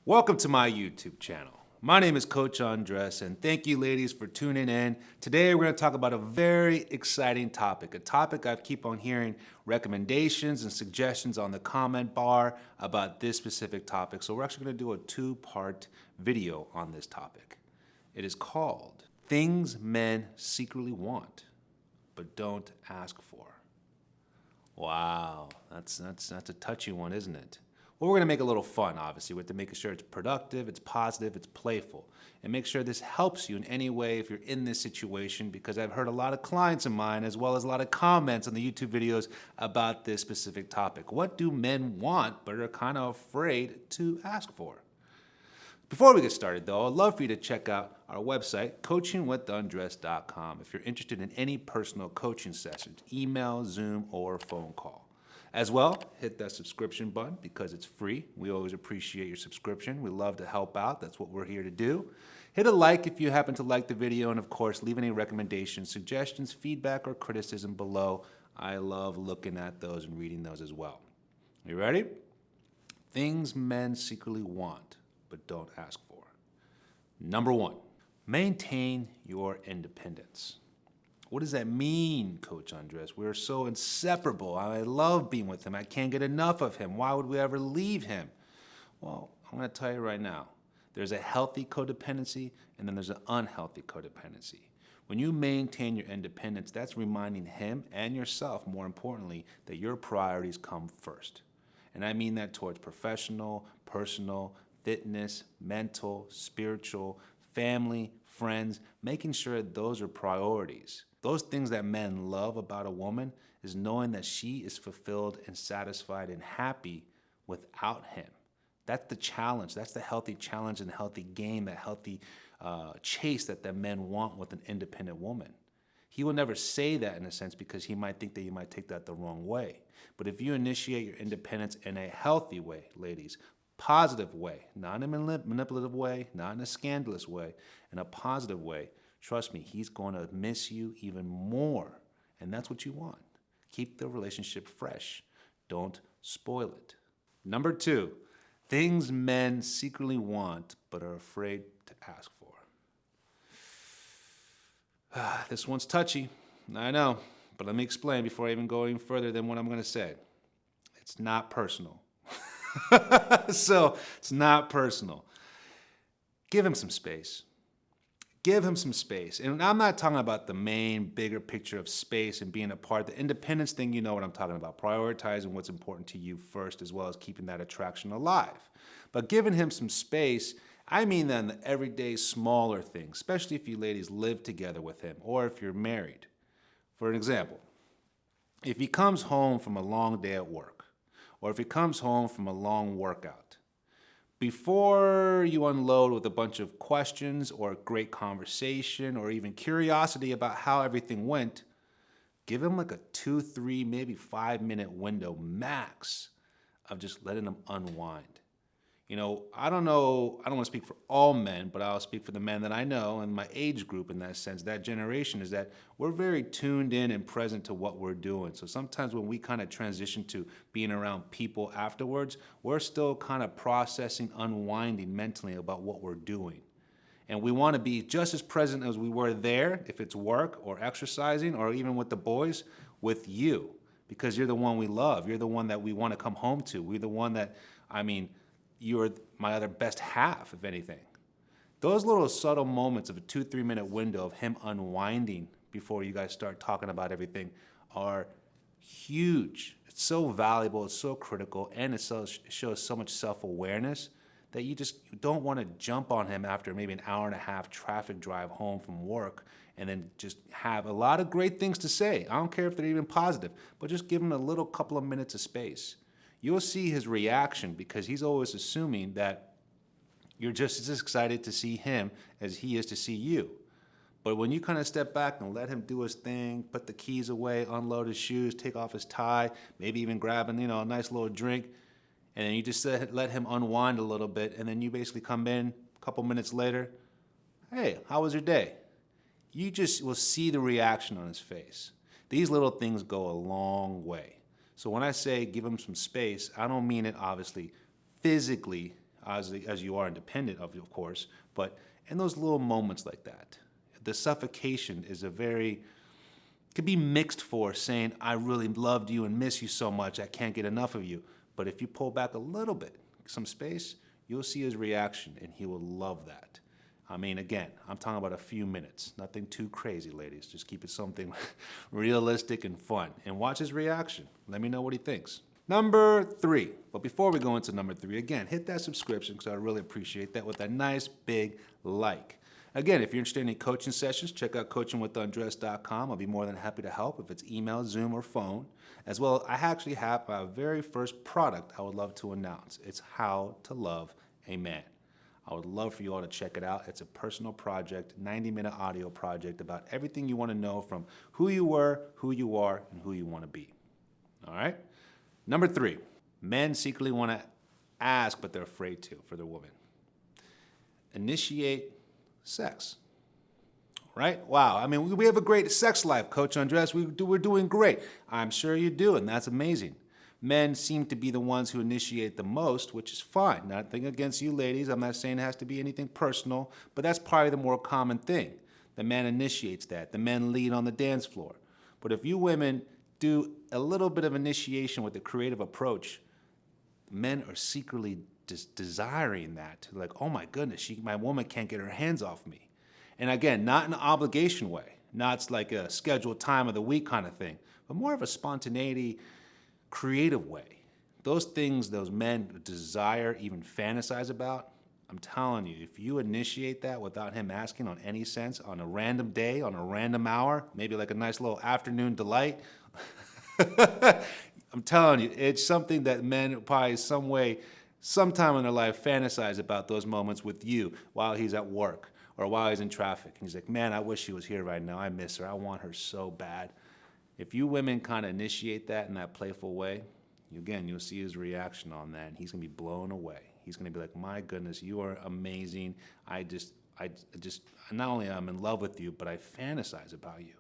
Welcome to my YouTube channel. My name is Coach Andres, and thank you ladies for tuning in. Today we're going to talk about a very exciting topic, a topic I keep on hearing recommendations and suggestions on the comment bar about this specific topic. So we're actually going to do a two-part video on this topic. It is called Things Men Secretly Want But Don't Ask For. Wow, that's a touchy one, isn't it? Well, we're going to make it a little fun, obviously, with making sure it's productive, it's positive, it's playful, and make sure this helps you in any way if you're in this situation, because I've heard a lot of clients of mine, as well as a lot of comments on the YouTube videos about this specific topic. What do men want but are kind of afraid to ask for? Before we get started, though, I'd love for you to check out our website, coachingwithundress.com, if you're interested in any personal coaching sessions, email, Zoom, or phone call. As well, hit that subscription button because it's free. We always appreciate your subscription. We love to help out. That's what we're here to do. Hit a like if you happen to like the video, and of course, leave any recommendations, suggestions, feedback, or criticism below. I love looking at those and reading those as well. You ready? Things men secretly want but don't ask for. Number one, maintain your independence. What does that mean, Coach Andres? We're so inseparable. I love being with him. I can't get enough of him. Why would we ever leave him? Well, I'm going to tell you right now. There's a healthy codependency, and then there's an unhealthy codependency. When you maintain your independence, that's reminding him and yourself, more importantly, that your priorities come first. And I mean that towards professional, personal, fitness, mental, spiritual, family, friends, making sure those are priorities. Those things that men love about a woman is knowing that she is fulfilled and satisfied and happy without him. That's the challenge. That's the healthy challenge and healthy game, that healthy chase that the men want with an independent woman. He will never say that in a sense because he might think that you might take that the wrong way. But if you initiate your independence in a healthy way, ladies, positive way, not in a manipulative way, not in a scandalous way, in a positive way, trust me, he's going to miss you even more. And that's what you want. Keep the relationship fresh. Don't spoil it. Number two, things men secretly want but are afraid to ask for. This one's touchy, I know, but let me explain before I even go any further than what I'm going to say. It's not personal. So it's not personal. Give him some space. Give him some space. And I'm not talking about the main, bigger picture of space and being a part. The independence thing, you know what I'm talking about. Prioritizing what's important to you first, as well as keeping that attraction alive. But giving him some space, I mean that in the everyday smaller things, especially if you ladies live together with him or if you're married. For an example, if he comes home from a long day at work, or if he comes home from a long workout, before you unload with a bunch of questions or great conversation or even curiosity about how everything went, give him like a 2, 3, maybe 5-minute window max of just letting him unwind. You know, I don't want to speak for all men, but I'll speak for the men that I know and my age group in that sense, that generation, is that we're very tuned in and present to what we're doing. So sometimes when we kind of transition to being around people afterwards, we're still kind of processing, unwinding mentally about what we're doing. And we want to be just as present as we were there, if it's work or exercising or even with the boys, with you. Because you're the one we love. You're the one that we want to come home to. We're the one that, you're my other best half, if anything. Those little subtle moments of a 2, 3-minute window of him unwinding before you guys start talking about everything are huge. It's so valuable, it's so critical, and it shows so much self-awareness that you don't want to jump on him after maybe an hour and a half traffic drive home from work and then just have a lot of great things to say. I don't care if they're even positive, but just give him a little couple of minutes of space. You'll see his reaction because he's always assuming that you're just as excited to see him as he is to see you. But when you kind of step back and let him do his thing, put the keys away, unload his shoes, take off his tie, maybe even grab a nice little drink, and then you just let him unwind a little bit, and then you basically come in a couple minutes later, hey, how was your day? You just will see the reaction on his face. These little things go a long way. So when I say give him some space, I don't mean it obviously physically as you are independent of course, but in those little moments like that, the suffocation is could be mixed for saying, I really loved you and miss you so much, I can't get enough of you. But if you pull back a little bit, some space, you'll see his reaction and he will love that. I mean, again, I'm talking about a few minutes, nothing too crazy, ladies. Just keep it something realistic and fun. And watch his reaction. Let me know what he thinks. Number 3. But before we go into number 3, again, hit that subscription because I really appreciate that with a nice big like. Again, if you're interested in any coaching sessions, check out coachingwithundress.com. I'll be more than happy to help if it's email, Zoom, or phone. As well, I actually have my very first product I would love to announce. It's How to Love a Man. I would love for you all to check it out. It's a personal project, 90-minute audio project about everything you want to know from who you were, who you are, and who you want to be. All right? Number 3, men secretly want to ask, but they're afraid to for their woman. Initiate sex. Right? Wow. I mean, we have a great sex life, Coach Andres. We're doing great. I'm sure you do, and that's amazing. Men seem to be the ones who initiate the most, which is fine. Nothing against you ladies. I'm not saying it has to be anything personal, but that's probably the more common thing. The man initiates that. The men lead on the dance floor. But if you women do a little bit of initiation with a creative approach, men are secretly desiring that. Like, oh my goodness, my woman can't get her hands off me. And again, not in an obligation way, not like a scheduled time of the week kind of thing, but more of a spontaneity, creative way. Those things those men desire, even fantasize about, I'm telling you, if you initiate that without him asking on any sense, on a random day, on a random hour, maybe like a nice little afternoon delight, I'm telling you, it's something that men probably sometime in their life fantasize about those moments with you while he's at work or while he's in traffic. And he's like, man, I wish she was here right now. I miss her. I want her so bad. If you women kind of initiate that in that playful way, you'll see his reaction on that, and he's going to be blown away. He's going to be like, my goodness, you are amazing. I just, not only am I in love with you, but I fantasize about you.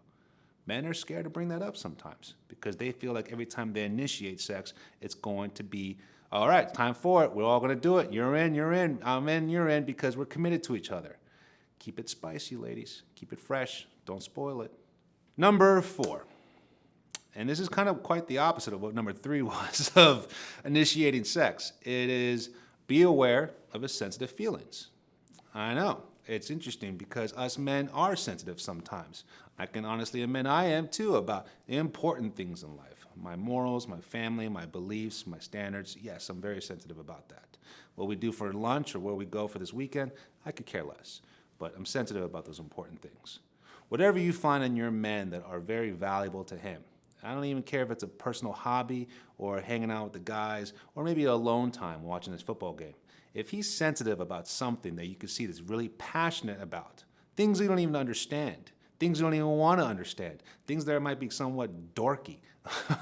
Men are scared to bring that up sometimes because they feel like every time they initiate sex, it's going to be, all right, time for it. We're all going to do it. You're in, I'm in, you're in, because we're committed to each other. Keep it spicy, ladies. Keep it fresh. Don't spoil it. Number 4. And this is kind of quite the opposite of what number 3 was of initiating sex. It is be aware of his sensitive feelings. I know. It's interesting because us men are sensitive sometimes. I can honestly admit I am too about the important things in life. My morals, my family, my beliefs, my standards. Yes, I'm very sensitive about that. What we do for lunch or where we go for this weekend, I could care less. But I'm sensitive about those important things. Whatever you find in your men that are very valuable to him, I don't even care if it's a personal hobby or hanging out with the guys or maybe alone time watching this football game. If he's sensitive about something that you can see that's really passionate about, things you don't even understand, things you don't even want to understand, things that might be somewhat dorky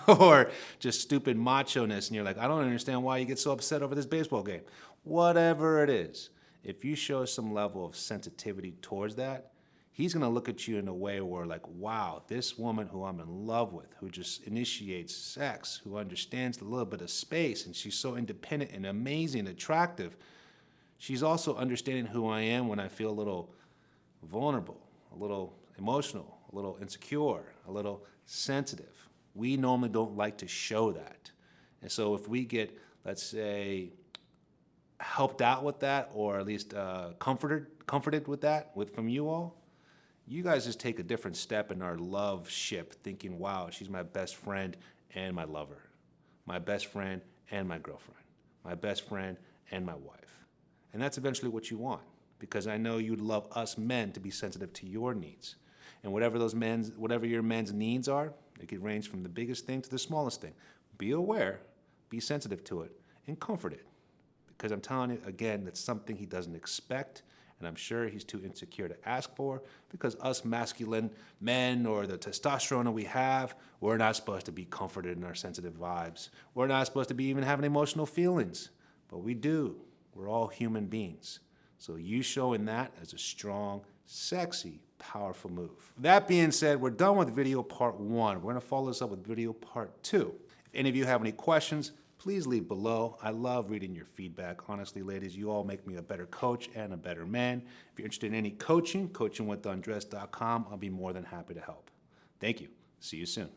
or just stupid macho-ness, and you're like, I don't understand why you get so upset over this baseball game. Whatever it is, if you show some level of sensitivity towards that, he's going to look at you in a way where like, wow, this woman who I'm in love with, who just initiates sex, who understands a little bit of space, and she's so independent and amazing, attractive. She's also understanding who I am when I feel a little vulnerable, a little emotional, a little insecure, a little sensitive. We normally don't like to show that. And so if we get, let's say, helped out with that, or at least comforted with that from you all, you guys just take a different step in our love ship, thinking, wow, she's my best friend and my lover, my best friend and my girlfriend, my best friend and my wife. And that's eventually what you want, because I know you'd love us men to be sensitive to your needs. And whatever your men's needs are, it could range from the biggest thing to the smallest thing. Be aware, be sensitive to it, and comfort it. Because I'm telling you, again, that's something he doesn't expect, and I'm sure he's too insecure to ask for, because us masculine men, or the testosterone that we have, we're not supposed to be comforted in our sensitive vibes. We're not supposed to be even having emotional feelings, but we do. We're all human beings. So you showing that as a strong, sexy, powerful move. That being said, we're done with video part 1. We're going to follow this up with video part 2. If any of you have any questions, please leave below. I love reading your feedback. Honestly, ladies, you all make me a better coach and a better man. If you're interested in any coaching, coachingwithundress.com, I'll be more than happy to help. Thank you. See you soon.